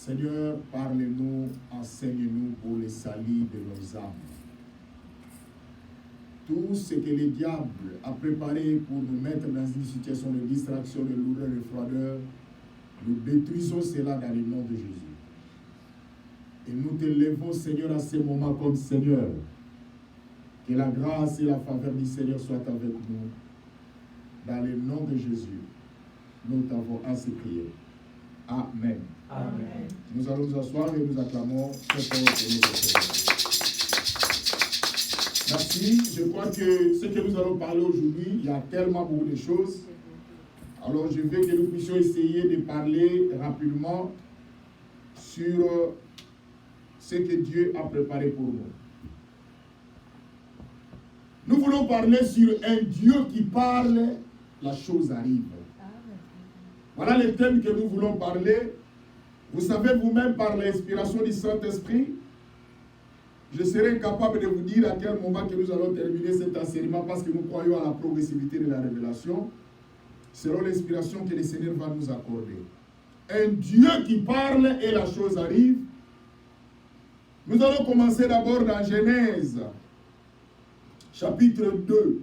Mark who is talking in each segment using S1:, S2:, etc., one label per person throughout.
S1: Seigneur, parle-nous, enseigne-nous pour le salut de nos âmes. Tout ce que le diable a préparé pour nous mettre dans une situation de distraction, de lourdeur, de froideur, nous détruisons cela dans le nom de Jésus. Et nous te levons, Seigneur, à ce moment comme Seigneur. Que la grâce et la faveur du Seigneur soient avec nous. Dans le nom de Jésus, nous t'avons ainsi prié. Amen.
S2: Amen.
S1: Nous allons nous asseoir et nous acclamons très fort notre Seigneur. Merci. Je crois que ce que nous allons parler aujourd'hui, il y a tellement beaucoup de choses. Alors je veux que nous puissions essayer de parler rapidement sur ce que Dieu a préparé pour nous. Nous voulons parler sur un Dieu qui parle, la chose arrive. Voilà le thème que nous voulons parler. Vous savez vous-même par l'inspiration du Saint-Esprit, je serai capable de vous dire à quel moment que nous allons terminer cet enseignement parce que nous croyons à la progressivité de la révélation selon l'inspiration que le Seigneur va nous accorder. Un Dieu qui parle et la chose arrive. Nous allons commencer d'abord dans Genèse, chapitre 2.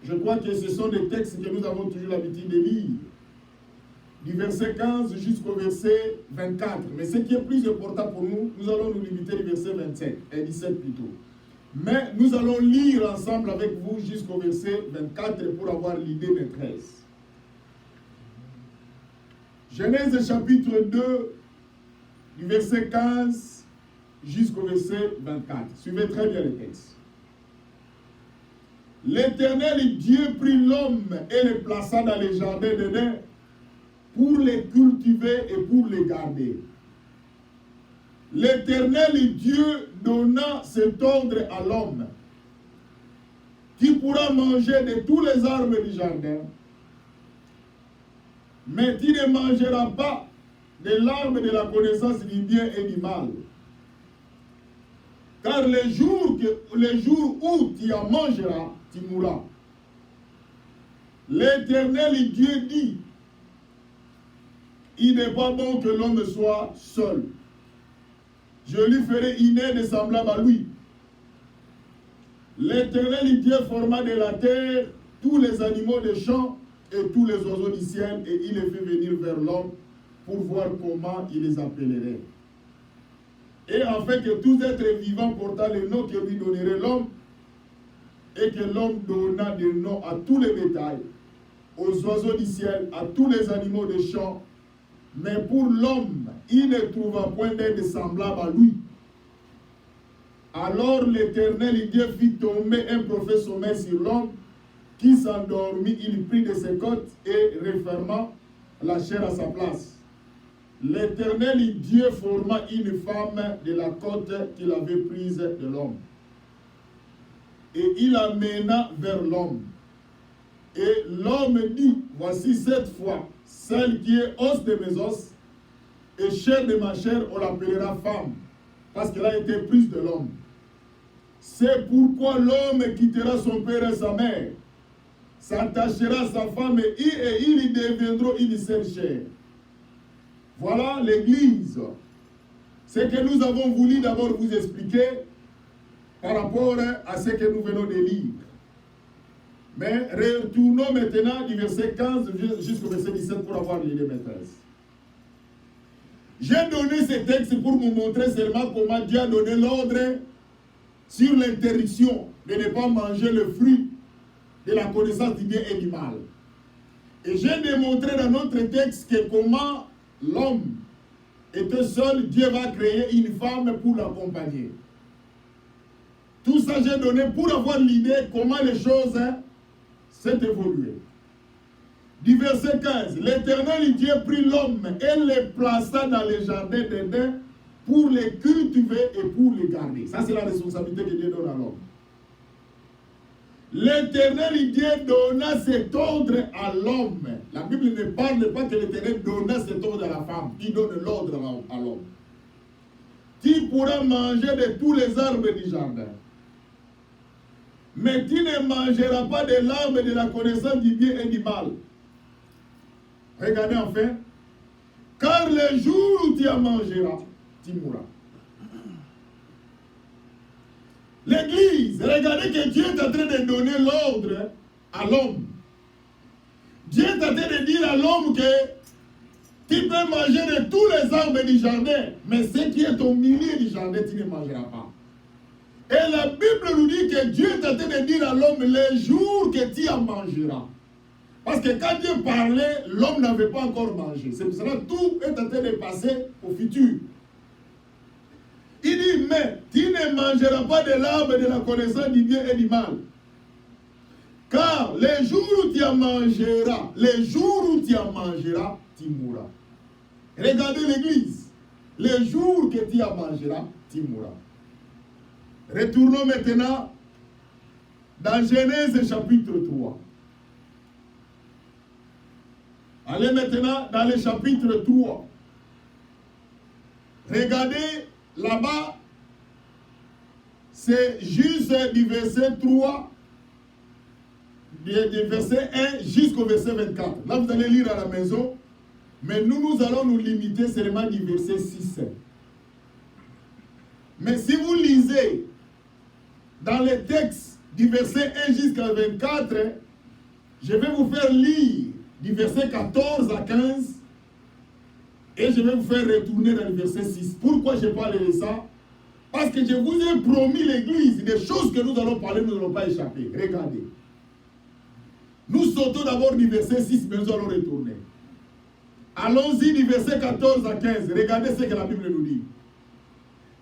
S1: Je crois que ce sont des textes que nous avons toujours l'habitude de lire. Du verset 15 jusqu'au verset 24. Mais ce qui est plus important pour nous, nous allons nous limiter du verset 27, et 17 plutôt. Mais nous allons lire ensemble avec vous jusqu'au verset 24 pour avoir l'idée maîtresse. Genèse chapitre 2, du verset 15 jusqu'au verset 24. Suivez très bien le texte. L'Éternel Dieu prit l'homme et le plaça dans les jardins d'Éden pour les cultiver et pour les garder. L'Éternel Dieu donna cet ordre à l'homme. Tu pourras manger de tous les arbres du jardin, mais tu ne mangeras pas de l'arbre de la connaissance du bien et du mal. Car les jours où tu en mangeras, tu mourras. L'Éternel Dieu dit, il n'est pas bon que l'homme soit seul. Je lui ferai une aide semblable à lui. L'Éternel Dieu forma de la terre tous les animaux des champs et tous les oiseaux du ciel, et il les fait venir vers l'homme pour voir comment il les appellerait. Et afin que tous êtres vivants portant les noms que lui donnerait l'homme, et que l'homme donna des noms à tous les bétails, aux oiseaux du ciel, à tous les animaux des champs. Mais pour l'homme, il ne trouva point d'aide semblable à lui. Alors l'Éternel Dieu fit tomber un prophète sommeil sur l'homme, qui s'endormit, il prit de ses côtes et referma la chair à sa place. L'Éternel Dieu forma une femme de la côte qu'il avait prise de l'homme. Et il l'amena vers l'homme. Et l'homme dit, voici cette fois, celle qui est os de mes os et chair de ma chair, on l'appellera femme, parce qu'elle a été prise de l'homme. C'est pourquoi l'homme quittera son père et sa mère, s'attachera à sa femme et ils deviendront une seule chair. Voilà l'Église. Ce que nous avons voulu d'abord vous expliquer par rapport à ce que nous venons de lire. Mais retournons maintenant du verset 15 jusqu'au verset 17 pour avoir l'idée maîtresse. J'ai donné ce texte pour vous montrer seulement comment Dieu a donné l'ordre sur l'interdiction de ne pas manger le fruit de la connaissance du bien et du mal. Et j'ai démontré dans notre texte que comment l'homme était seul, Dieu va créer une femme pour l'accompagner. Tout ça j'ai donné pour avoir l'idée comment les choses s'est évolué. Du verset 15, l'Éternel Dieu prit l'homme et le plaça dans les jardins d'Éden pour les cultiver et pour les garder. Ça, c'est la responsabilité que Dieu donne à l'homme. L'Éternel Dieu donna cet ordre à l'homme. La Bible ne parle pas que l'Éternel donna cet ordre à la femme. Il donne l'ordre à l'homme. Tu pourras manger de tous les arbres du jardin, mais tu ne mangeras pas de l'arbre de la connaissance du bien et du mal. Regardez enfin. Car le jour où tu en mangeras, tu mourras. L'église, regardez que Dieu est en train de donner l'ordre à l'homme. Dieu est en train de dire à l'homme que tu peux manger de tous les arbres du jardin, mais ce qui est au milieu du jardin, tu ne mangeras pas. Et la Bible nous dit que Dieu est en train de dire à l'homme les jours que tu en mangeras. Parce que quand Dieu parlait, l'homme n'avait pas encore mangé. C'est pour cela que tout est en train de passer au futur. Il dit, mais tu ne mangeras pas de l'arbre de la connaissance du bien et du mal. Car les jours où tu en mangeras, tu mourras. Regardez l'église. Les jours que tu en mangeras, tu mourras. Retournons maintenant dans Genèse chapitre 3. Allez maintenant dans le chapitre 3. Regardez là-bas, c'est juste du verset 3, du verset 1 jusqu'au verset 24. Là, vous allez lire à la maison, mais nous allons nous limiter seulement du verset 6. Mais si vous lisez dans les textes du verset 1 jusqu'à 24, je vais vous faire lire du verset 14 à 15 et je vais vous faire retourner dans le verset 6. Pourquoi je parle de ça? Parce que je vous ai promis l'église, des choses que nous allons parler, nous n'allons pas échapper. Regardez. Nous sautons d'abord du verset 6, mais nous allons retourner. Allons-y du verset 14 à 15. Regardez ce que la Bible nous dit.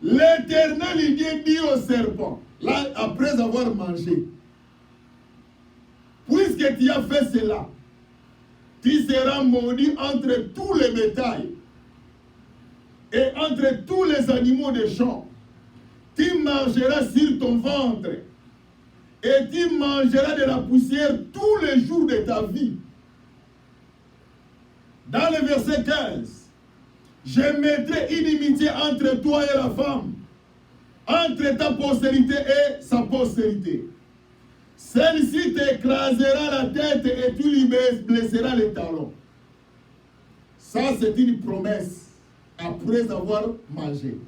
S1: L'Éternel dit au serpent, là, après avoir mangé, puisque tu as fait cela, tu seras maudit entre tous les bétails et entre tous les animaux des champs. Tu marcheras sur ton ventre et tu mangeras de la poussière tous les jours de ta vie. Dans le verset 15, je mettrai inimitié entre toi et la femme, entre ta postérité et sa postérité. Celle-ci t'écrasera la tête et tu lui blesseras les talons. Ça, c'est une promesse après avoir mangé.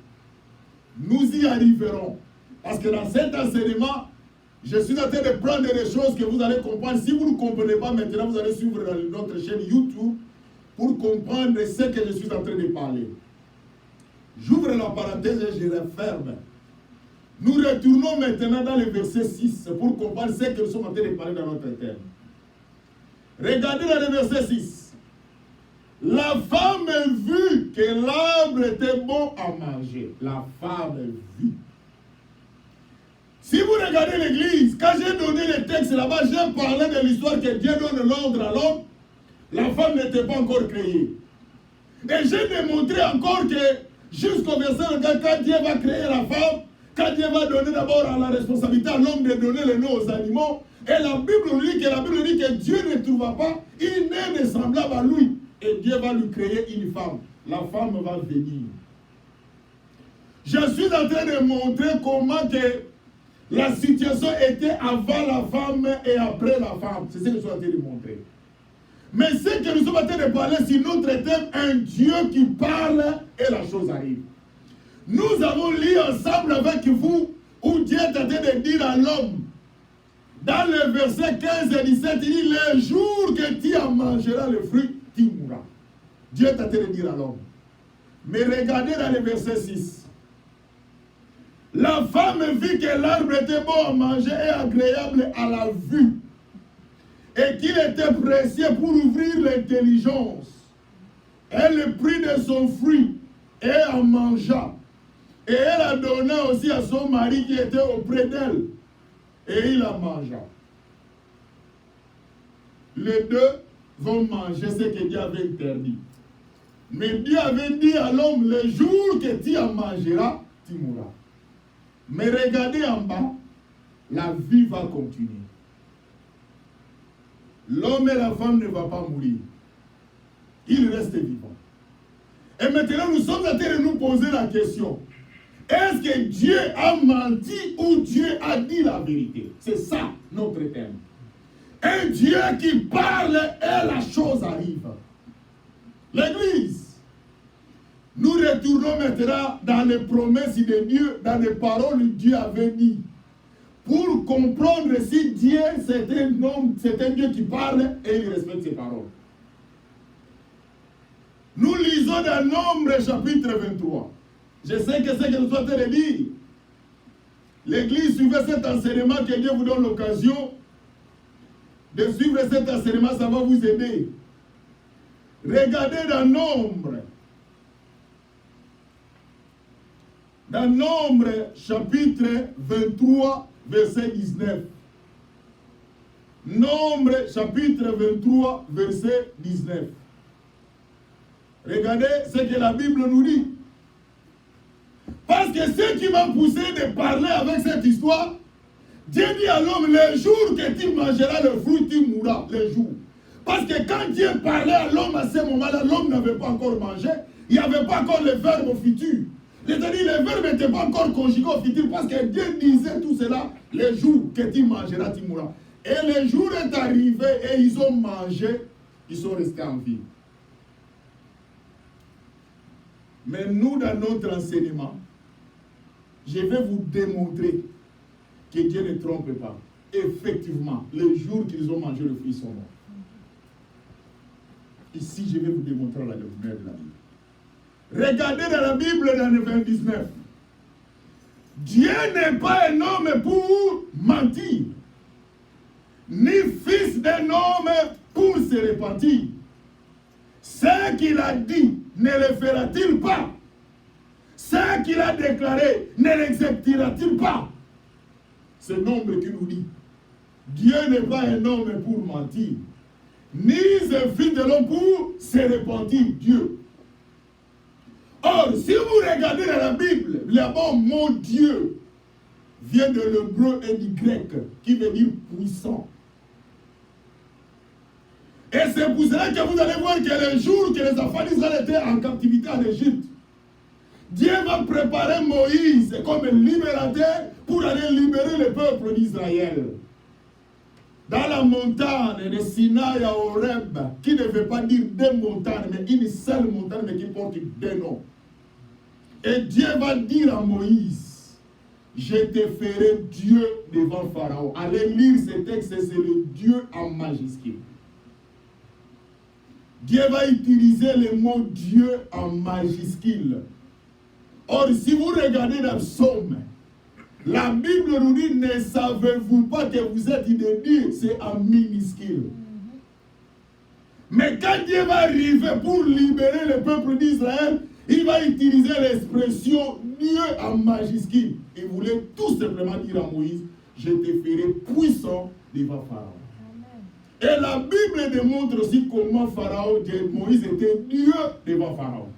S1: Nous y arriverons. Parce que dans cet enseignement, je suis en train de prendre des choses que vous allez comprendre. Si vous ne comprenez pas maintenant, vous allez suivre notre chaîne YouTube pour comprendre ce que je suis en train de parler. J'ouvre la parenthèse et je referme. Nous retournons maintenant dans le verset 6 pour comprendre ce que nous sommes en train de parler dans notre terme. Regardez dans le verset 6. La femme vit que l'arbre était bon à manger. La femme vit. Si vous regardez l'église, quand j'ai donné le texte là-bas, j'ai parlé de l'histoire que Dieu donne l'ordre à l'homme. La femme n'était pas encore créée. Et j'ai démontré encore que jusqu'au verset 4, quand Dieu va créer la femme, quand Dieu va donner d'abord à la responsabilité à l'homme de donner le nom aux animaux, et la Bible dit que Dieu ne trouva pas une naine semblable à lui. Et Dieu va lui créer une femme. La femme va venir. Je suis en train de montrer comment que la situation était avant la femme et après la femme. C'est ce que je suis en train de montrer. Mais ce que nous sommes en train de parler, c'est notre thème, un Dieu qui parle et la chose arrive. Nous avons lu ensemble avec vous où Dieu est en train de dire à l'homme, dans le verset 15 et 17, il dit, le jour que tu en mangeras le fruit, tu mourras. Dieu est en train de dire à l'homme. Mais regardez dans le verset 6. La femme vit que l'arbre était bon à manger et agréable à la vue, et qu'il était précieux pour ouvrir l'intelligence. Elle prit de son fruit et en mangea. Et elle a donné aussi à son mari qui était auprès d'elle. Et il en mangea. Les deux vont manger ce que Dieu avait interdit. Mais Dieu avait dit à l'homme, le jour que tu en mangeras, tu mourras. Mais regardez en bas, la vie va continuer. L'homme et la femme ne vont pas mourir. Ils restent vivants. Et maintenant, nous sommes en train de nous poser la question. Est-ce que Dieu a menti ou Dieu a dit la vérité? C'est ça notre thème. Un Dieu qui parle et la chose arrive. L'église, Nous retournons maintenant dans les promesses de Dieu, dans les paroles que Dieu avait dit. Pour comprendre si Dieu, c'est un Dieu qui parle et il respecte ses paroles. Nous lisons dans Nombre chapitre 23. Je sais que c'est ce que nous sommes en train de dire. L'Église suivait cet enseignement, que Dieu vous donne l'occasion de suivre cet enseignement, ça va vous aider. Regardez dans Nombre. Dans Nombre chapitre 23, verset 19. Nombre chapitre 23, verset 19. Regardez ce que la Bible nous dit. Parce que ce qui m'a poussé de parler avec cette histoire, Dieu dit à l'homme, le jour que tu mangeras le fruit, tu mourras, le jour. Parce que quand Dieu parlait à l'homme à ce moment-là, l'homme n'avait pas encore mangé, il n'y avait pas encore le verbe au futur. C'est-à-dire le verbe n'était pas encore conjugué au futur, parce que Dieu disait tout cela, le jour que tu mangeras, tu mourras. Et le jour est arrivé et ils ont mangé, ils sont restés en vie. Mais nous, dans notre enseignement, je vais vous démontrer que Dieu ne trompe pas. Effectivement, le jour qu'ils ont mangé le fruit, ils sont morts. Ici, je vais vous démontrer la lumière de la Bible. Regardez dans la Bible, dans le 29. Dieu n'est pas un homme pour mentir, ni fils d'un homme pour se repentir. Ce qu'il a dit, ne le fera-t-il pas? Ce qu'il a déclaré, ne l'exécutera-t-il pas? C'est Nombre qui nous dit. Dieu n'est pas un homme pour mentir, ni un fils de l'homme pour se repentir, Dieu. Or, si vous regardez dans la Bible, le mot Dieu vient de l'hébreu et du grec, qui veut dire puissant. Et c'est pour cela que vous allez voir que le jour que les enfants d'Israël étaient en captivité en Égypte, Dieu va préparer Moïse comme libérateur pour aller libérer le peuple d'Israël. Dans la montagne de Sinaï à Horeb, qui ne veut pas dire deux montagnes, mais une seule montagne, mais qui porte deux noms. Et Dieu va dire à Moïse, je te ferai Dieu devant Pharaon. Allez lire ce texte, c'est le Dieu en majuscule. Dieu va utiliser le mot Dieu en majuscule. Or, si vous regardez dans le psaume, la Bible nous dit, ne savez-vous pas que vous êtes de Dieu? C'est en minuscule. Mais quand Dieu va arriver pour libérer le peuple d'Israël, il va utiliser l'expression Dieu en majuscule. Il voulait tout simplement dire à Moïse, je te ferai puissant devant Pharaon. Et la Bible démontre aussi comment Moïse était Dieu devant Pharaon.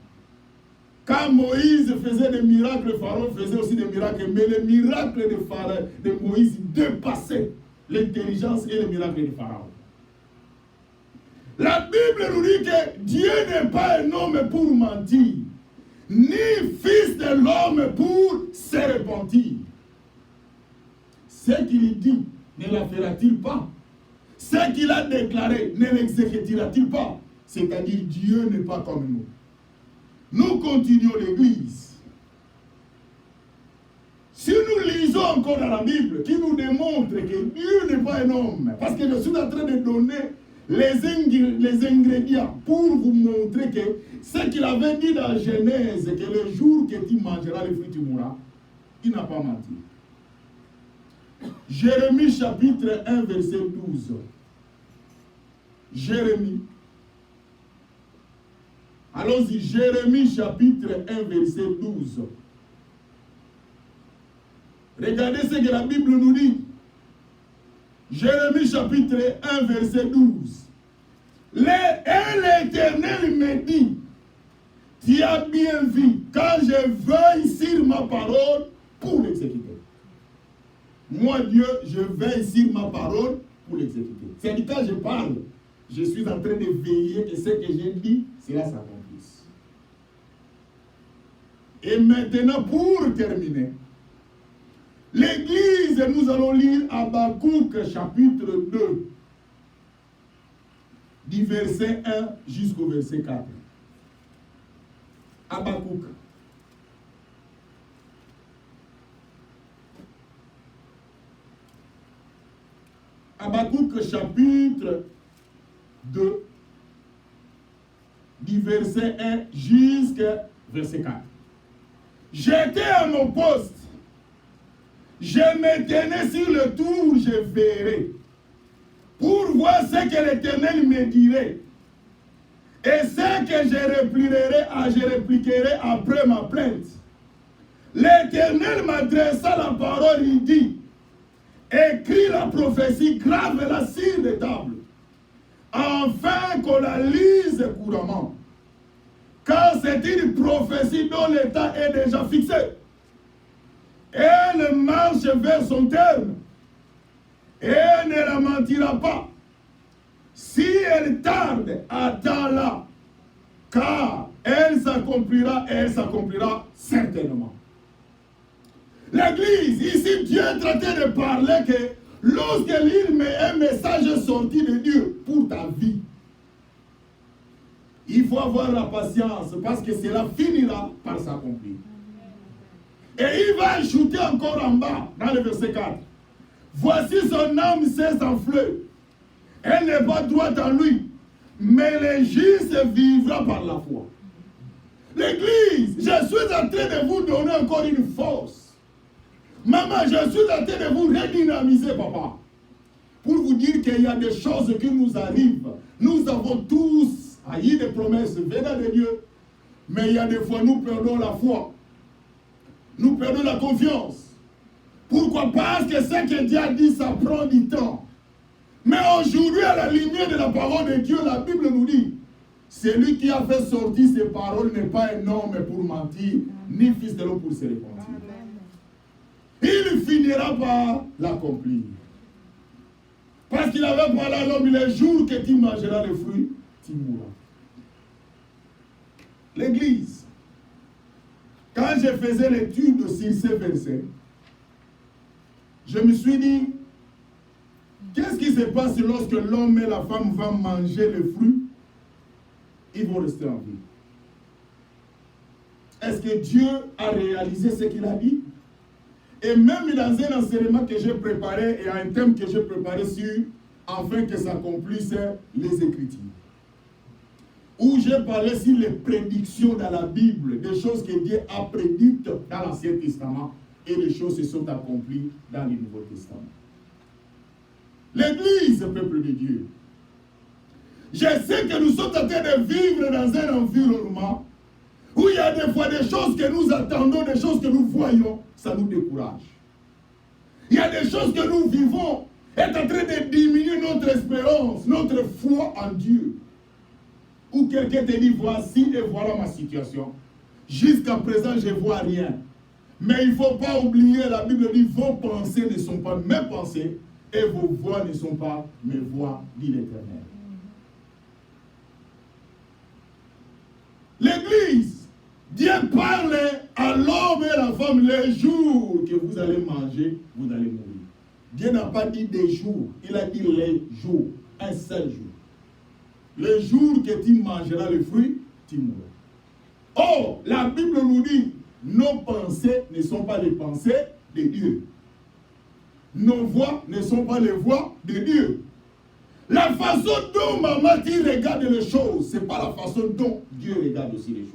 S1: Quand Moïse faisait des miracles, Pharaon faisait aussi des miracles. Mais les miracles de Moïse dépassaient l'intelligence et les miracles de Pharaon. La Bible nous dit que Dieu n'est pas un homme pour mentir, ni fils de l'homme pour se repentir. Ce qu'il dit, ne la fera-t-il pas? Ce qu'il a déclaré, ne l'exécutera-t-il pas? C'est-à-dire, Dieu n'est pas comme nous. Nous continuons l'Église. Si nous lisons encore dans la Bible, qui nous démontre que Dieu n'est pas un homme, parce que je suis en train de donner les ingrédients pour vous montrer que ce qu'il avait dit dans Genèse, que le jour que tu mangeras les fruits, tu mourras, il n'a pas menti. Jérémie chapitre 1, verset 12. Jérémie. Allons-y, Jérémie chapitre 1, verset 12. Regardez ce que la Bible nous dit. Jérémie chapitre 1, verset 12. Et l'Éternel me dit, tu as bien vu, quand je veille sur ma parole pour l'exécuter. Moi, Dieu, je veille sur ma parole pour l'exécuter. C'est-à-dire quand je parle, je suis en train de veiller que ce que j'ai dit, cela s'accomplisse. Et maintenant, pour terminer, l'Église, nous allons lire Habakkuk chapitre 2, du verset 1 jusqu'au verset 4. Habakkuk. Habakkuk chapitre 2, du verset 1 jusqu'à verset 4. J'étais à mon poste, je me tenais sur le tour, je verrais, pour voir ce que l'Éternel me dirait. Et ce que je répliquerai après ma plainte. L'Éternel m'adressa la parole, il dit, écris la prophétie, grave-la sur les tables, afin qu'on la lise couramment. Car c'est une prophétie dont l'état est déjà fixé. Elle marche vers son terme. Et elle ne la mentira pas. Si elle tarde, attends-la. Car elle s'accomplira et elle s'accomplira certainement. L'Église, ici Dieu est en train de parler que lorsqu'il met un message sorti de Dieu pour ta vie, il faut avoir la patience parce que cela finira par s'accomplir. Et il va ajouter encore en bas, dans le verset 4. Voici son âme s'est enflée. Elle n'est pas droite en lui, mais le juste vivra par la foi. L'Église, je suis en train de vous donner encore une force. Maman, je suis en train de vous redynamiser, papa. Pour vous dire qu'il y a des choses qui nous arrivent. Nous avons tous haï des promesses venant de Dieu. Mais il y a des fois, nous perdons la foi. Nous perdons la confiance. Pourquoi? Parce que ce que Dieu a dit, ça prend du temps. Mais aujourd'hui, à la lumière de la parole de Dieu, la Bible nous dit, celui qui a fait sortir ces paroles n'est pas un homme pour mentir, ni fils de l'homme pour se repentir. Il finira par l'accomplir. Parce qu'il avait parlé à l'homme, le jour que tu mangeras le fruit, tu mourras. L'Église, quand je faisais l'étude sur ces versets, je me suis dit, qu'est-ce qui se passe lorsque l'homme et la femme vont manger le fruit? Ils vont rester en vie. Est-ce que Dieu a réalisé ce qu'il a dit? Et même dans un enseignement que j'ai préparé et un thème que j'ai préparé sur, afin que s'accomplissent les Écritures, où j'ai parlé sur les prédictions dans la Bible, des choses que Dieu a prédites dans l'Ancien Testament et les choses se sont accomplies dans le Nouveau Testament. L'Église, peuple de Dieu, je sais que nous sommes en train de vivre dans un environnement où il y a des fois des choses que nous attendons, des choses que nous voyons, ça nous décourage. Il y a des choses que nous vivons, est en train de diminuer notre espérance, notre foi en Dieu. Où quelqu'un te dit, voici et voilà ma situation. Jusqu'à présent, je ne vois rien. Mais il ne faut pas oublier, la Bible dit, vos pensées ne sont pas mes pensées, et vos voix ne sont pas mes voix, dit l'Éternel. L'Église, Dieu parle à l'homme et à la femme, les jours que vous allez manger, vous allez mourir. Dieu n'a pas dit des jours, il a dit les jours, un seul jour. Le jour que tu mangeras le fruit, tu mourras. Or, la Bible nous dit, nos pensées ne sont pas les pensées de Dieu. Nos voix ne sont pas les voix de Dieu. La façon dont maman tu regarde les choses, ce n'est pas la façon dont Dieu regarde aussi les choses.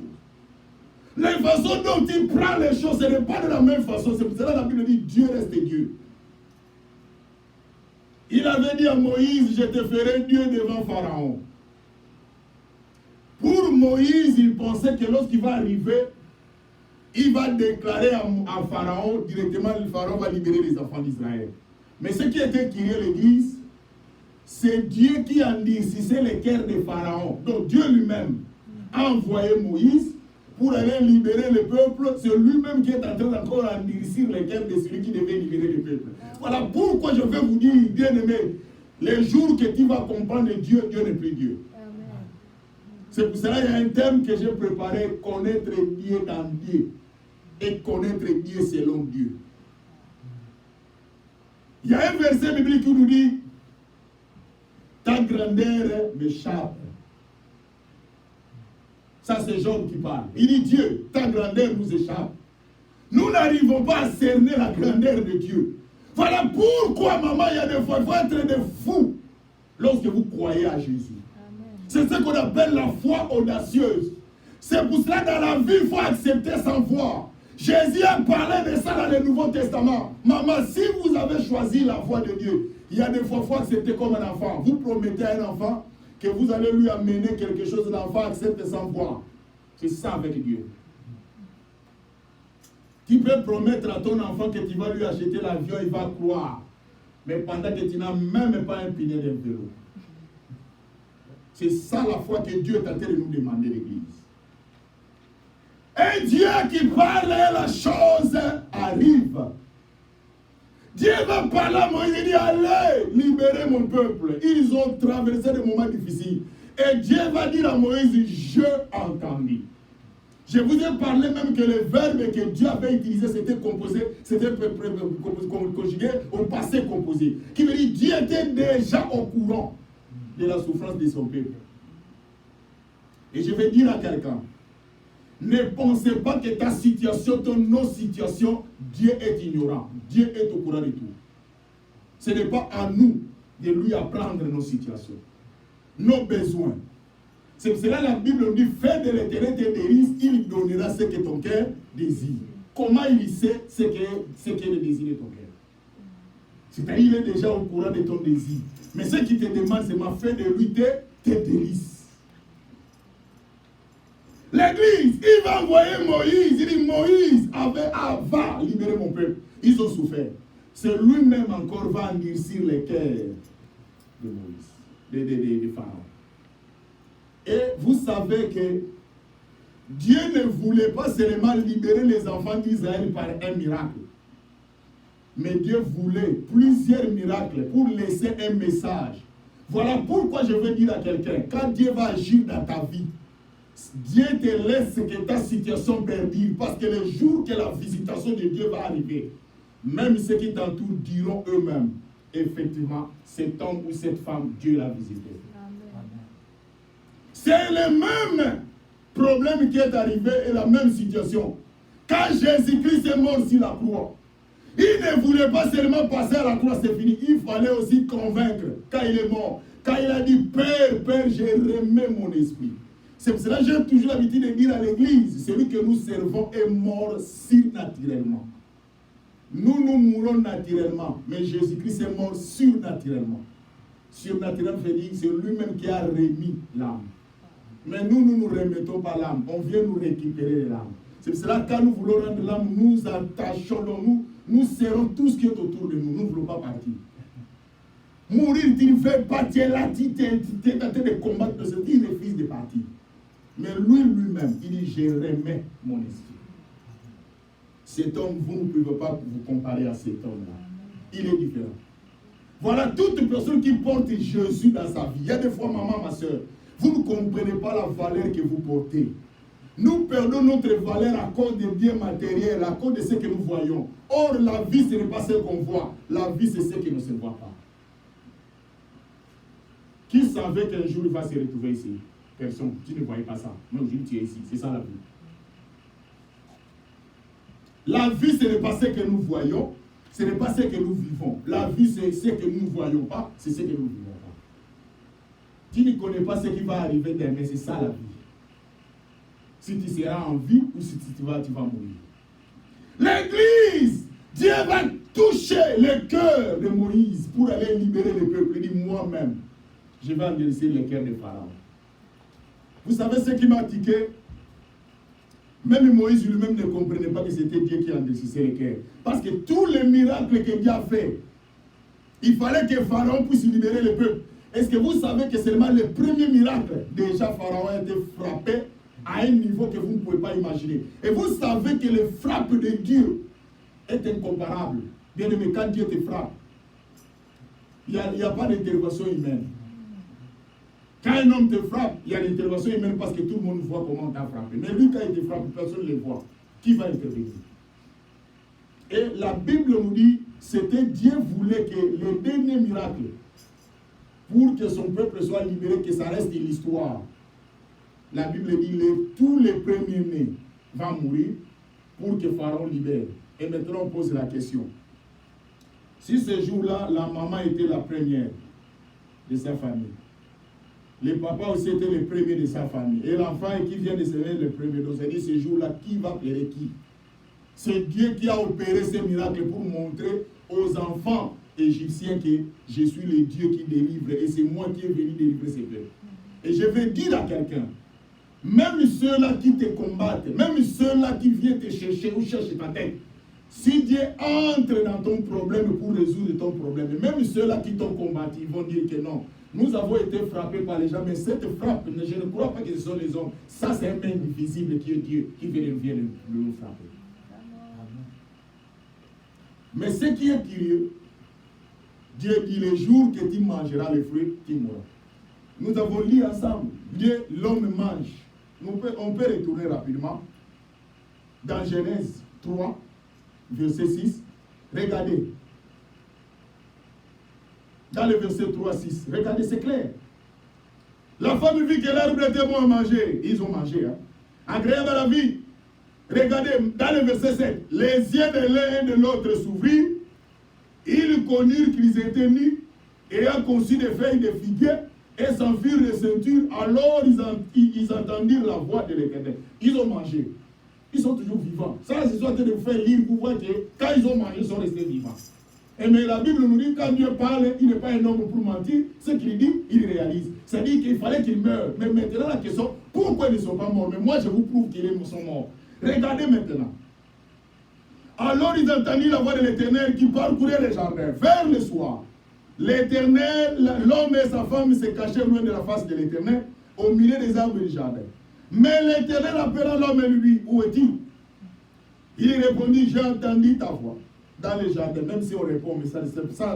S1: La façon dont tu prends les choses, ce n'est pas de la même façon. C'est pour cela que la Bible dit, Dieu reste Dieu. Il avait dit à Moïse, je te ferai Dieu devant Pharaon. Pour Moïse, il pensait que lorsqu'il va arriver, il va déclarer à Pharaon, directement, le Pharaon va libérer les enfants d'Israël. Mais ce qui était crié l'Église, c'est Dieu qui endurcissait le cœur de Pharaon. Donc Dieu lui-même a envoyé Moïse pour aller libérer le peuple. C'est lui-même qui est en train d'encore endurcir le cœur de celui qui devait libérer le peuple. Voilà pourquoi je vais vous dire, bien aimé, les jours que tu vas comprendre Dieu, Dieu n'est plus Dieu. C'est pour cela qu'il y a un thème que j'ai préparé, connaître Dieu dans Dieu. Et connaître Dieu selon Dieu. Il y a un verset biblique qui nous dit, ta grandeur m'échappe. Ça, c'est Job qui parle. Il dit, Dieu, ta grandeur nous échappe. Nous n'arrivons pas à cerner la grandeur de Dieu. Voilà pourquoi, maman, il y a des fois, il faut être des fous lorsque vous croyez à Jésus. C'est ce qu'on appelle la foi audacieuse. C'est pour cela, dans la vie, il faut accepter sans voir. Jésus a parlé de ça dans le Nouveau Testament. Maman, si vous avez choisi la voie de Dieu, il y a des fois, il faut accepter comme un enfant. Vous promettez à un enfant que vous allez lui amener quelque chose, l'enfant accepte sans voir. C'est ça avec Dieu. Tu peux promettre à ton enfant que tu vas lui acheter l'avion, il va croire. Mais pendant que tu n'as même pas un pilier d'un vélo. C'est ça la foi que Dieu est en train de nous demander, l'Église. Un Dieu qui parle et la chose arrive. Dieu va parler à Moïse, il dit, allez, libérez mon peuple. Ils ont traversé des moments difficiles. Et Dieu va dire à Moïse, je entendu. Je vous ai parlé même que le verbe que Dieu avait utilisé, c'était composé, c'était conjugué au passé composé. Qui veut dire, Dieu était déjà au courant de la souffrance de son peuple. Et je vais dire à quelqu'un, ne pensez pas que ta situation, nos situations, Dieu est ignorant. Dieu est au courant de tout. Ce n'est pas à nous de lui apprendre nos situations, nos besoins. C'est pour cela que la Bible nous dit, fais de l'Éternel tes délices, il donnera ce que ton cœur désire. Comment il sait ce qu'est le désir de ton cœur? C'est-à-dire qu'il est déjà au courant de ton désir. Mais ce qui te demande, c'est ma fait de lui tes délices. L'église, il va envoyer Moïse. Il dit, Moïse va libérer mon peuple. Ils ont souffert. C'est lui-même encore va endurcir les cœurs de Moïse, de Pharaon. Et vous savez que Dieu ne voulait pas seulement libérer les enfants d'Israël par un miracle. Mais Dieu voulait plusieurs miracles pour laisser un message. Voilà pourquoi je veux dire à quelqu'un, quand Dieu va agir dans ta vie, Dieu te laisse que ta situation perdure, parce que le jour que la visitation de Dieu va arriver, même ceux qui t'entourent diront eux-mêmes, effectivement, cet homme ou cette femme, Dieu l'a visité. C'est le même problème qui est arrivé et la même situation. Quand Jésus-Christ est mort sur la croix, il ne voulait pas seulement passer à la croix, c'est fini. Il fallait aussi convaincre quand il est mort. Quand il a dit, Père, Père, j'ai remis mon esprit. C'est pour cela que j'ai toujours l'habitude de dire à l'église, celui que nous servons est mort surnaturellement. Nous mourons naturellement, mais Jésus-Christ est mort surnaturellement. Surnaturellement veut dire c'est lui-même qui a remis l'âme. Mais nous ne nous remettons pas l'âme, on vient nous récupérer l'âme. C'est pour cela que quand nous voulons rendre l'âme, nous attachons, nous serrons tout ce qui est autour de nous, nous ne voulons pas partir. Mourir, tu ne fais pas, tu es là, tu es en train de combattre, il refuse de partir. Mais lui-même, il dit, je remets mon esprit. Cet homme, vous ne pouvez pas vous comparer à cet homme-là. Il est différent. Voilà toute personne qui porte Jésus dans sa vie. Il y a des fois, maman, ma soeur, vous ne comprenez pas la valeur que vous portez. Nous perdons notre valeur à cause des biens matériels, à cause de ce que nous voyons. Or, la vie, ce n'est pas ce qu'on voit. La vie, c'est ce qui ne se voit pas. Qui savait qu'un jour il va se retrouver ici? Personne. Tu ne voyais pas ça. Mais aujourd'hui, tu es ici. C'est ça la vie. La vie, ce n'est pas ce que nous voyons. Ce n'est pas ce que nous vivons. La vie, c'est ce que nous ne voyons pas. C'est ce que nous ne vivons pas. Tu ne connais pas ce qui va arriver demain. C'est ça la vie. Si tu seras en vie ou si tu vas mourir. L'église, Dieu va toucher le cœur de Moïse pour aller libérer le peuple. Il dit, moi-même, je vais endurcir le cœur de Pharaon. Vous savez ce qui m'a tiqué? Même Moïse lui-même ne comprenait pas que c'était Dieu qui endurcissait le cœur. Parce que tous les miracles que Dieu a fait, il fallait que Pharaon puisse libérer le peuple. Est-ce que vous savez que seulement le premier miracle, déjà Pharaon a été frappé à un niveau que vous ne pouvez pas imaginer. Et vous savez que le frappe de Dieu est incomparable. Bien aimé, quand Dieu te frappe, il n'y a pas d'intervention humaine. Quand un homme te frappe, il y a l'intervention humaine parce que tout le monde voit comment on t'a frappé. Mais lui, quand il te frappe, personne ne le voit. Qui va intervenir? Et la Bible nous dit, c'était Dieu voulait que le dernier miracle, pour que son peuple soit libéré, que ça reste l'histoire, la Bible dit tous les premiers-nés vont mourir pour que Pharaon libère. Et maintenant, on pose la question. Si ce jour-là, la maman était la première de sa famille, le papa aussi était le premier de sa famille, et l'enfant qui vient de se réveiller le premier, donc c'est-à-dire ce jour-là, qui va pleurer qui? C'est Dieu qui a opéré ce miracle pour montrer aux enfants égyptiens que je suis le Dieu qui délivre, et c'est moi qui est venu délivrer ces peuples. Et je vais dire à quelqu'un, même ceux-là qui te combattent, même ceux-là qui viennent te chercher ou cherchent ta tête, si Dieu entre dans ton problème pour résoudre ton problème, même ceux-là qui t'ont combattu, ils vont dire que non. Nous avons été frappés par les gens, mais cette frappe, je ne crois pas que ce sont les hommes. Ça, c'est un main invisible qui est Dieu qui vient nous frapper. Mais ce qui est curieux, Dieu dit le jour que tu mangeras les fruits, tu mourras. Nous avons lu ensemble, Dieu, l'homme mange. On peut retourner rapidement dans Genèse 3, verset 6. Regardez. Dans le verset 3, 6. Regardez, c'est clair. La femme vit que l'arbre était bon à manger. Ils ont mangé. Agréable à la vie. Regardez, dans le verset 7. Les yeux de l'un et de l'autre s'ouvrirent. Ils connurent qu'ils étaient nus, ayant conçu des feuilles de figuier, et s'enfuirent les ceintures. Alors ils entendirent la voix de l'Éternel. Ils ont mangé. Ils sont toujours vivants. Ça, c'est soit de vous faire lire pour voir que quand ils ont mangé, ils sont restés vivants. Et mais la Bible nous dit quand Dieu parle, il n'est pas un homme pour mentir. Ce qu'il dit, il réalise. C'est-à-dire qu'il fallait qu'ils meurent. Mais maintenant, la question, pourquoi ils ne sont pas morts? Mais moi, je vous prouve qu'ils sont morts. Regardez maintenant. Alors ils entendirent la voix de l'Éternel qui parcourait les jardins. Vers le soir, l'Éternel, l'homme et sa femme se cachaient loin de la face de l'Éternel, au milieu des arbres du jardin. Mais l'Éternel appela l'homme et lui dit, où es-tu? Il répondit, j'ai entendu ta voix dans les jardins. Même si on répond, mais ça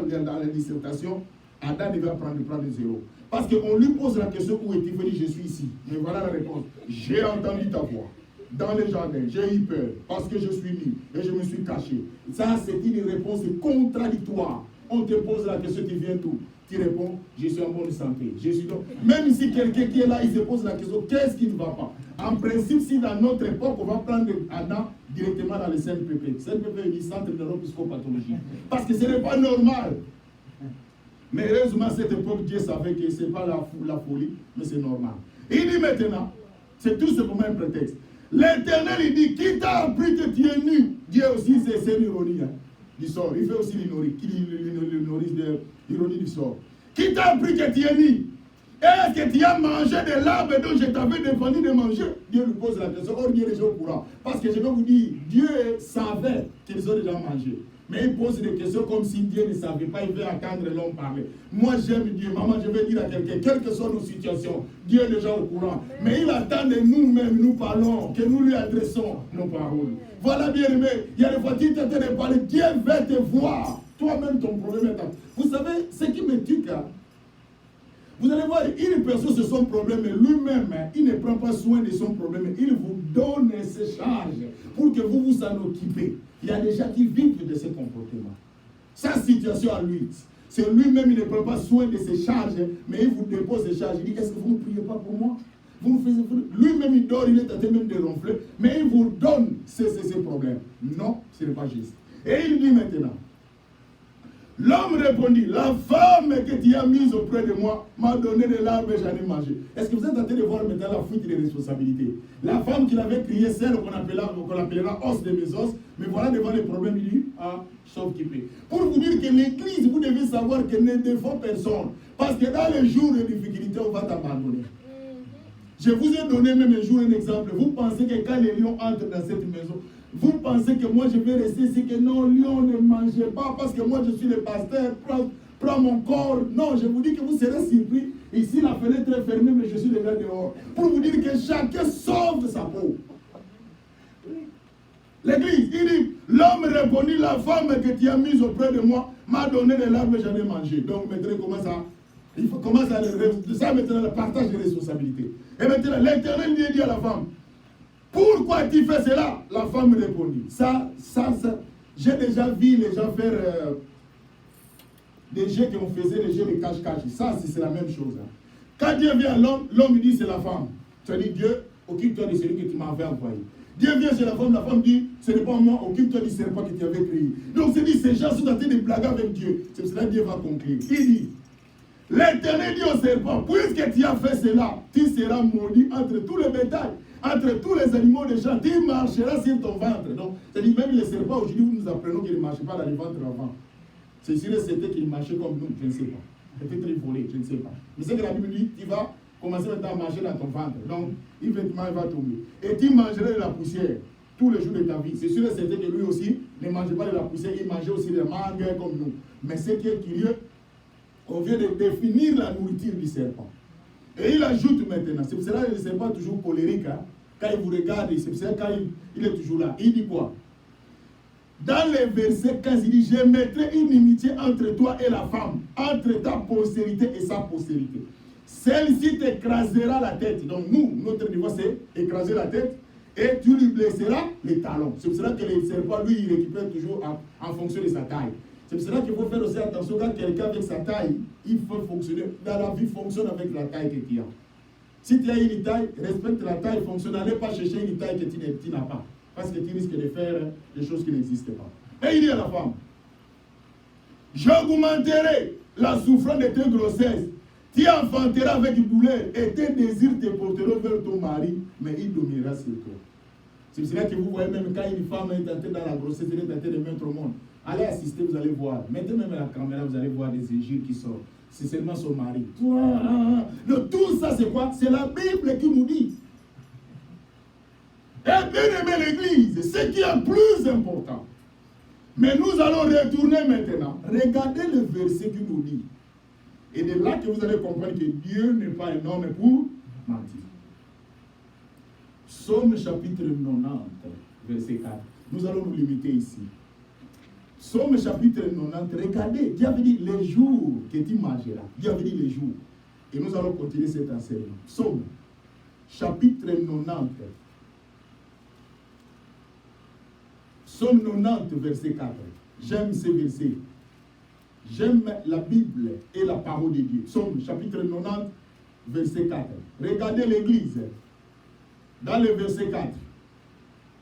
S1: dans la dissertation, Adam devait prendre zéro. Parce qu'on lui pose la question, où es-tu? Il dit, je suis ici. Mais voilà la réponse. J'ai entendu ta voix dans les jardins, j'ai eu peur parce que je suis nu et je me suis caché. Ça, c'est une réponse contradictoire. On te pose la question, tu viens d'où? Tu réponds, je suis en bonne santé. Je suis donc... Même si quelqu'un qui est là, il se pose la question, qu'est-ce qui ne va pas? En principe, si dans notre époque, on va prendre Adam directement dans le CNPP. CNPP est du Centre neuropsychopathologie. Parce que ce n'est pas normal. Mais heureusement, à cette époque, Dieu savait que ce n'est pas la folie, mais c'est normal. Il dit maintenant, c'est tout simplement un prétexte. L'Éternel, il dit, qui t'a appris que tu es nu? Dieu aussi, c'est l'ironie du sort. Il fait aussi l'ironie du sort. Qui t'a appris que tu es nu? Est-ce que tu as mangé de l'arbre dont je t'avais défendu de manger? Dieu lui pose la question. Or, Dieu est déjà au courant. Parce que je vais vous dire, Dieu savait qu'ils ont déjà mangé. Mais il pose des questions comme si Dieu ne savait pas, il veut attendre l'homme parler. Moi j'aime Dieu, maman, je vais dire à quelqu'un, quelles que soient nos situations, Dieu est déjà au courant. Mais il attend de nous-mêmes, nous parlons, que nous lui adressons nos paroles. Voilà bien aimé, il y a des fois tu t'attends de parler, Dieu va te voir. Toi-même ton problème est... Vous savez, ce qui me tue, vous allez voir, une personne c'est son problème, mais lui-même, il ne prend pas soin de son problème, il vous donne ses charges pour que vous vous en occupez. Il y a des gens qui vivent de ce comportement. Sa situation à lui, c'est lui-même, il ne prend pas soin de ses charges, mais il vous dépose ses charges. Il dit, est-ce que vous ne priez pas pour moi? Lui-même, il dort, il est tenté même de ronfler, mais il vous donne ses problèmes. Non, ce n'est pas juste. Et il dit maintenant, l'homme répondit, la femme que tu as mise auprès de moi m'a donné de l'arbre et j'en ai mangé. Est-ce que vous êtes en train de voir maintenant la fuite des responsabilités? La femme qui l'avait crié, celle qu'on appellera os de mes os, mais voilà devant les problèmes, il dit, ah, sauf qui paie. Pour vous dire que l'église, vous devez savoir qu'elle ne défend personne. Parce que dans les jours de difficulté, on va t'abandonner. Je vous ai donné même un jour un exemple. Vous pensez que quand les lions entrent dans cette maison, vous pensez que moi je vais rester ici, que non, lion ne mangez pas parce que moi je suis le pasteur, prends mon corps. Non, je vous dis que vous serez surpris. Ici la fenêtre est fermée, mais je suis déjà dehors. Pour vous dire que chacun sauve sa peau. L'église, il dit, l'homme répondit, la femme que tu as mise auprès de moi m'a donné de l'arbre et j'en ai mangé. Donc maintenant, il faut commencer à ça maintenant le partage des responsabilités. Et maintenant, l'Éternel lui dit à la femme, pourquoi tu fais cela? La femme répondit, ça, j'ai déjà vu les gens faire des jeux qu'on faisait, des jeux de cache-cache. Ça, c'est la même chose. Quand Dieu vient à l'homme, l'homme dit c'est la femme. Tu as dit, Dieu, occupe-toi de celui que tu m'avais envoyé. Dieu vient chez la femme dit, ce n'est pas moi, occupe-toi du serpent que tu avais créé. Donc c'est dit, ces gens sont en train de blaguer avec Dieu. C'est pour cela que Dieu va conclure. Il dit, l'Éternel dit au serpent, puisque tu as fait cela, tu seras maudit entre tous les bétails, entre tous les animaux des champs, tu marcheras sur ton ventre. Donc, c'est-à-dire même les serpents, aujourd'hui, nous apprenons qu'ils ne marchaient pas dans les ventres avant. C'est sûr et certain qu'ils marchaient comme nous, je ne sais pas. Peut-être ils volaient, je ne sais pas. Mais c'est que la Bible dit, tu vas commencer maintenant à marcher dans ton ventre. Donc, éventuellement, il va tomber. Et tu mangeras de la poussière tous les jours de ta vie. C'est sûr et certain que lui aussi ne mangeait pas de la poussière, il mangeait aussi des mangues comme nous. Mais ce qui est curieux, on vient de définir la nourriture du serpent. Et il ajoute maintenant, c'est pour cela que le serpent est toujours colérique. Hein? Quand il vous regarde, c'est pour cela quand il est toujours là. Il dit quoi? Dans les versets 15, il dit, je mettrai une inimitié entre toi et la femme, entre ta postérité et sa postérité. Celle-ci t'écrasera la tête. Donc nous, notre niveau, c'est écraser la tête et tu lui blesseras les talons. C'est pour cela que le serpent, lui, il récupère toujours en fonction de sa taille. C'est pour cela qu'il faut faire aussi attention quand quelqu'un avec sa taille, il faut fonctionner. Dans la vie, fonctionne avec la taille que tu as. Si tu as une taille, respecte la taille, fonctionne. N'allez pas chercher une taille que tu n'as pas. Parce que tu risques de faire des choses qui n'existent pas. Et il dit à la femme, j'augmenterai la souffrance de tes grossesses. Tu enfanteras avec douleur et tes désirs te porteront vers ton mari, mais il dominera sur toi. C'est pour cela que vous voyez même quand une femme est entrée dans la grossesse, elle est entrée de mettre au monde. Allez assister, vous allez voir. Mettez même la caméra, vous allez voir des injures qui sortent. C'est seulement son mari. Donc, tout ça, c'est quoi? C'est la Bible qui nous dit. Et bien aimer l'Église, ce qui est plus important. Mais nous allons retourner maintenant. Regardez le verset qui nous dit. Et de là que vous allez comprendre que Dieu n'est pas un homme pour mentir. Psaume chapitre 90, verset 4. Nous allons nous limiter ici. Psaume chapitre 90, regardez, Dieu avait dit les jours que tu mangeras. Dieu avait dit les jours. Et nous allons continuer cet enseignement. Psaume chapitre 90. Psaume 90, verset 4. J'aime ces versets. J'aime la Bible et la parole de Dieu. Psaume chapitre 90, verset 4. Regardez l'Église. Dans le verset 4.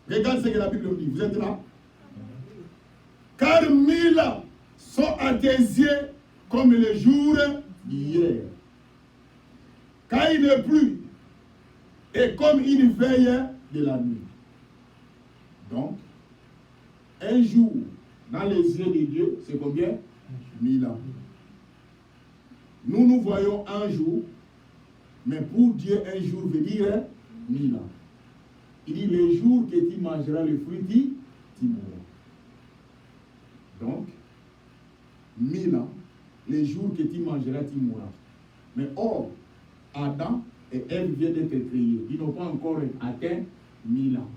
S1: Regardez ce que la Bible dit. Vous êtes là? Car 1000 ans sont à tes yeux comme les jours d'hier. Quand il ne pleut, et comme une veille de la nuit. Donc, un jour dans les yeux de Dieu, c'est combien? 1000 ans. Nous voyons un jour, mais pour Dieu, un jour veut dire 1000 ans. Il dit, les jours que tu mangeras le fruit, tu mourras. Donc, 1000 ans, les jours que tu mangeras, tu mourras. Mais or, Adam et Ève viennent d'être créés. Ils n'ont pas encore atteint 1000 ans.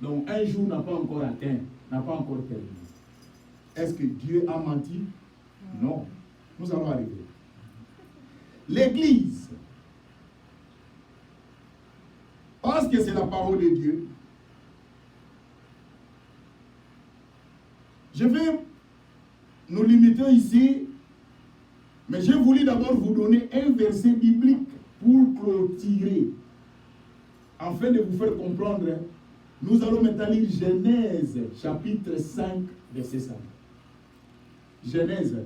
S1: Donc, un jour n'a pas encore atteint, n'a pas encore terminé. Est-ce que Dieu a menti? Non. Nous allons arriver. L'Église, parce que c'est la parole de Dieu, je vais nous limiter ici, mais j'ai voulu d'abord vous donner un verset biblique pour clôturer, afin de vous faire comprendre. Nous allons maintenant lire Genèse, chapitre 5, verset 5. Genèse.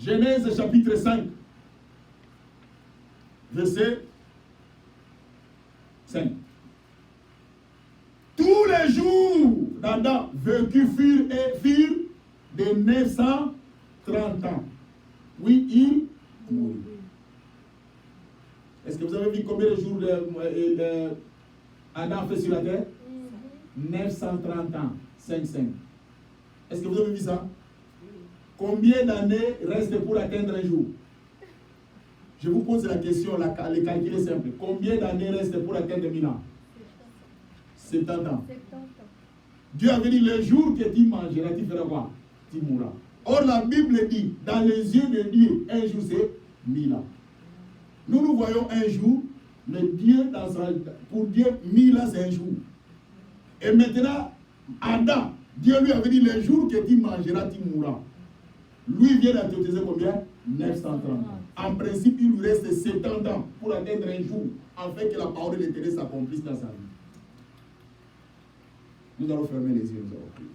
S1: Genèse, chapitre 5, verset 5. Tous les jours d'Adam vécu furent de 930 ans. Oui, il mourut. Est-ce que vous avez vu combien de jours Adam fait sur la terre? 930 ans, 5. Est-ce que vous avez vu ça? Combien d'années reste pour atteindre un jour? Je vous pose la question, le calcul est simple. Combien d'années reste pour atteindre 1000 ans? 70 ans. Dieu avait dit, le jour que tu mangeras, tu feras quoi? Tu mourras. Or, la Bible dit, dans les yeux de Dieu, un jour c'est 1000 ans. Nous voyons un jour, mais Dieu, pour Dieu, 1000 ans c'est un jour. Et maintenant, Adam, Dieu lui avait dit, le jour que tu mangeras, tu mourras. Lui vient d'atteindre combien? 930 ans. En principe, il lui reste 70 ans pour atteindre un jour, afin que la parole de l'Éternel s'accomplisse dans sa vie. Nous allons fermer les yeux, nous allons prier.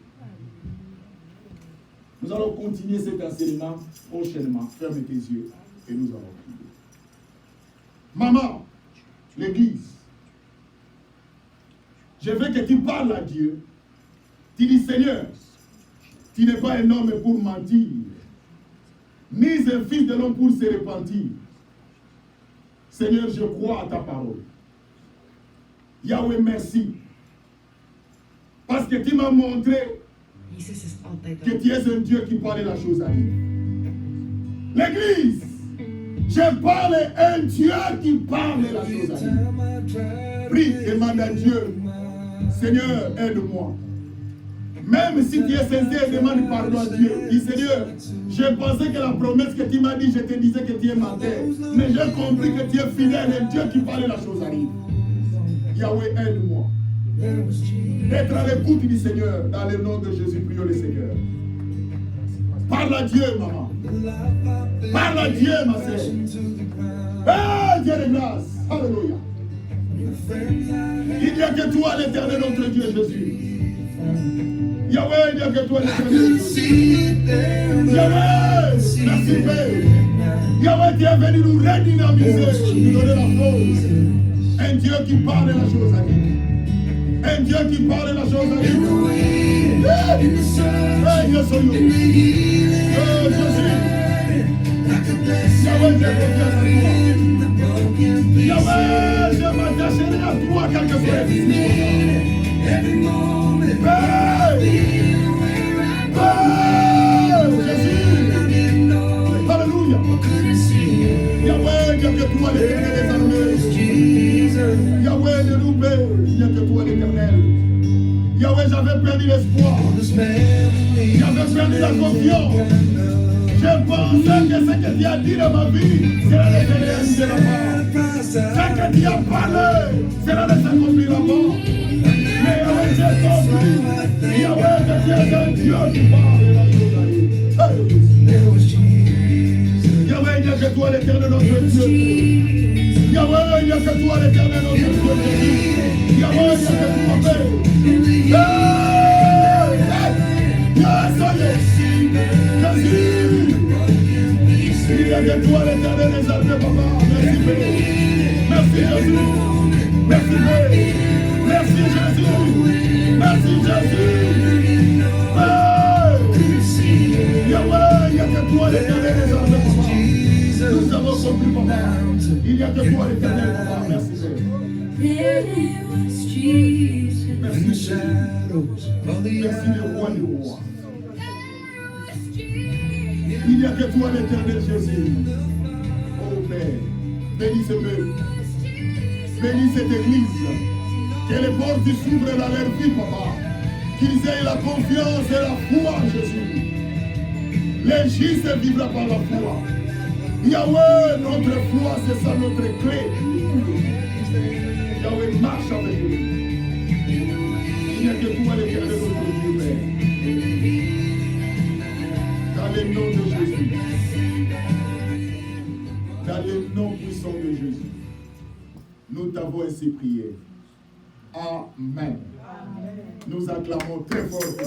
S1: Nous allons continuer cet enseignement prochainement. Ferme tes yeux et nous allons prier. Maman, l'église, je veux que tu parles à Dieu. Tu dis, Seigneur, tu n'es pas un homme pour mentir, ni un fils de l'homme pour se repentir. Seigneur, je crois à ta parole. Yahweh, merci. Parce que tu m'as montré que tu es un Dieu qui parle la chose à lui. L'église, je parle à un Dieu qui parle la chose à lui. Prie, demande à Dieu, Seigneur, aide-moi. Même si tu es sincère, demande pardon à Dieu. Dis, Seigneur, je pensais que la promesse que tu m'as dit, je te disais que tu es ma terre. Mais j'ai compris que tu es fidèle et Dieu qui parle la chose arrive. Yahweh, aide-moi. D'être à l'écoute du Seigneur. Dans le nom de Jésus, prions le Seigneur. Parle à Dieu, maman. Parle à Dieu, ma sœur. Eh, Dieu de grâce. Alléluia. Il n'y a que toi, l'Éternel, notre Dieu Jésus. Yahweh, il n'y a que toi, l'Éternel. Yahweh, merci Père. Yahweh, tu es venu nous redynamiser, nous donner la force. Un Dieu qui parle la chose à lui. Un Dieu qui parle la chose à lui. Yahweh, j'ai confiance en toi. Yahweh, je m'attacherai à toi quelque fois. Jésus. Alléluia. Yahweh, il n'y a que toi l'Éternel des armées. Yahweh, ne nous paie, il n'y a que toi l'Éternel. Yahweh, j'avais perdu l'espoir. J'avais perdu la confiance. Je pensais que ce que tu as dit dans ma vie, c'est la réalité de la part. Ce que tu as parlé, c'est la réalité de la part. Mais Yahweh, j'ai compris. Yahweh, que tu es un Dieu qui parle la chose à lui. Yahweh, il n'y a que toi l'Éternel notre Dieu. Yahweh, il n'y a que toi l'Éternel notre Dieu. Yahweh, il n'y a que toi Père. Jésus. Il n'y a que toi l'Éternel des armées, papa. Merci Père. Merci Jésus. Merci Père. Merci Jésus. Merci Jésus. Yahweh, il n'y a que toi l'Éternel des armées, papa. Nous avons compris, papa. Il n'y a que toi l'Éternel, papa. Merci Père. Merci Merci le roi du roi. Il n'y a que toi l'Éternel Jésus. Oh Père, bénis ce peuple. Bénis cette église. Que les portes s'ouvrent dans leur vie, papa. Qu'ils aient la confiance et la foi en Jésus. Les justes vivra par la foi. Yahweh, notre foi, c'est ça notre clé. Yahweh, marche avec nous. Il n'y a que toi l'Éternel notre Dieu, Père. Dans le nom de Jésus. Dans le nom puissant de Jésus. Nous t'avons ainsi prié. Amen. Nous acclamons très fort.